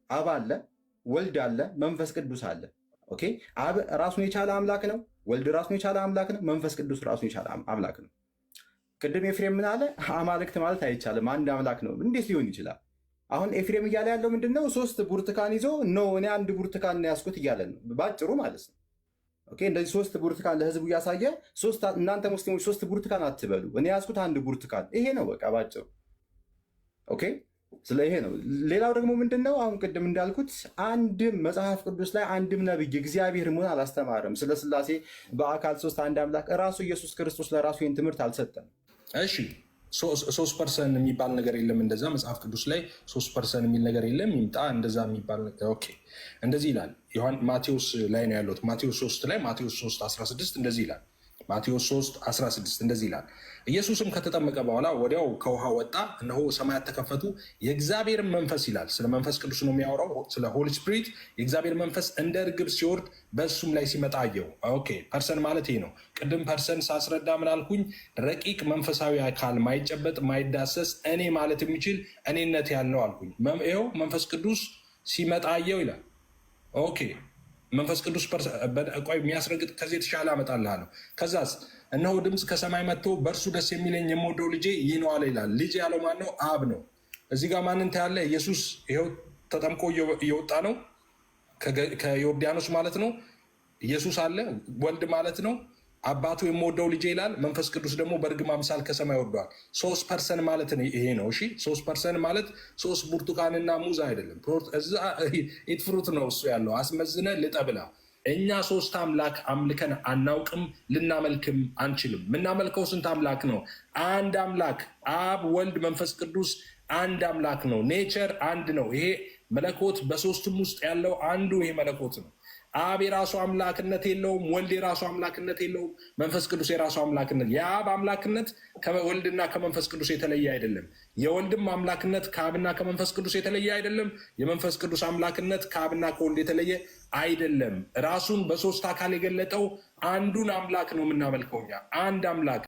አብ አለ፣ ወልድ አለ፣ መንፈስ ቅዱስ አለ። ኦኬ አብ ራሱን የቻለ አምላክ ነው። ወልድ ራሱን የቻለ አምላክ ነው። መንፈስ ቅዱስ ራሱን የቻለ አምላክ ነው። ቅድም ኤፍሬም ምን አለ? አማልክት ማለት አይቻልም፣ አንድ አምላክ ነው። እንዴት ሊሆን ይችላል? አሁን ኤፍሬም እያለ ያለው ምንድነው? 3 ብርቱካን ይዞ ነው እኔ 1 ብርቱካን ያስኩት እያለ ነው ባጭሩ ማለት ነው። ኦኬ እንደዚህ 3 ብርቱካን ለህዝቡ እያሳየ እናንተ ሙስሊሞች 3 ብርቱካን አትበሉ፣ እኔ ያስኩት 1 ብርቱካን። ይሄ ነው በቃ ባጭሩ። ኦኬ ስለ ይሄ ነው። ሌላው ደግሞ ምንድነው? አሁን ቅድም እንዳልኩት አንድም መጽሐፍ ቅዱስ ላይ አንድም ነብይ እግዚአብሔር መሆን አላስተማረም። ስለ ስላሴ በአካል 3 አንድ አምላክ ራሱ ኢየሱስ ክርስቶስ ለራሱ ይህን ትምህርት አልሰጠም። እሺ 3% የሚባል ነገር የለም። እንደዛ መጽሐፍ ቅዱስ ላይ 3% የሚል ነገር የለም። ይምጣ እንደዛ የሚባል ነገር ኦኬ። እንደዚህ ይላል ማቴዎስ ላይ ነው ያለሁት። ማቴዎስ 3 ላይ ማቴዎስ 3:16 እንደዚህ ይላል። ማቴዎስ 3:16 እንደዚህ ይላል። ኢየሱስም ከተጠመቀ በኋላ ወዲያው ከውሃ ወጣ፣ እነሆ ሰማያት ተከፈቱ፣ የእግዚአብሔር መንፈስ ይላል። ስለ መንፈስ ቅዱስ ነው የሚያወራው፣ ስለ ሆሊ ስፒሪት። የእግዚአብሔር መንፈስ እንደ እርግብ ሲወርድ በእሱም ላይ ሲመጣ አየው። ኦኬ ፐርሰን ማለት ይሄ ነው። ቅድም ፐርሰን ሳስረዳ ምን አልኩኝ? ረቂቅ መንፈሳዊ አካል፣ ማይጨበጥ ማይዳሰስ፣ እኔ ማለት የሚችል እኔነት ያለው አልኩኝ። ይኸው መንፈስ ቅዱስ ሲመጣ አየው ይላል። ኦኬ መንፈስ ቅዱስ ቆይ የሚያስረግጥ ከዚህ የተሻለ አመጣልሃለሁ። ከዛስ እነሆ ድምፅ ከሰማይ መጥቶ በእርሱ ደስ የሚለኝ የምወደው ልጄ ይህ ነው አለ ይላል። ልጅ ያለው ማን ነው? አብ ነው። እዚህ ጋር ማንን ታያለ? ኢየሱስ ይኸው ተጠምቆ እየወጣ ነው ከዮርዳኖስ ማለት ነው። ኢየሱስ አለ፣ ወልድ ማለት ነው። አባቱ የምወደው ልጄ ይላል። መንፈስ ቅዱስ ደግሞ በእርግብ አምሳል ከሰማይ ወርዷል። 3% ማለት ይሄ ነው። እሺ 3% ማለት 3 ብርቱካንና ሙዝ አይደለም። እዛ ኢት ፍሩት ነው እሱ ያለው። አስመዝነ ልጠብላ። እኛ 3 አምላክ አምልከን አናውቅም፣ ልናመልክም አንችልም። የምናመልከው ስንት አምላክ ነው? አንድ አምላክ፣ አብ ወልድ መንፈስ ቅዱስ አንድ አምላክ ነው። ኔቸር አንድ ነው። ይሄ መለኮት በሶስቱም ውስጥ ያለው አንዱ ይሄ መለኮት ነው። አብ የራሱ አምላክነት የለውም። ወልድ የራሱ አምላክነት የለውም። መንፈስ ቅዱስ የራሱ አምላክነት። የአብ አምላክነት ከወልድና ከመንፈስ ቅዱስ የተለየ አይደለም። የወልድም አምላክነት ከአብና ከመንፈስ ቅዱስ የተለየ አይደለም። የመንፈስ ቅዱስ አምላክነት ከአብና ከወልድ የተለየ አይደለም። ራሱን በ3 አካል የገለጠው አንዱን አምላክ ነው የምናመልከው እኛ። አንድ አምላክ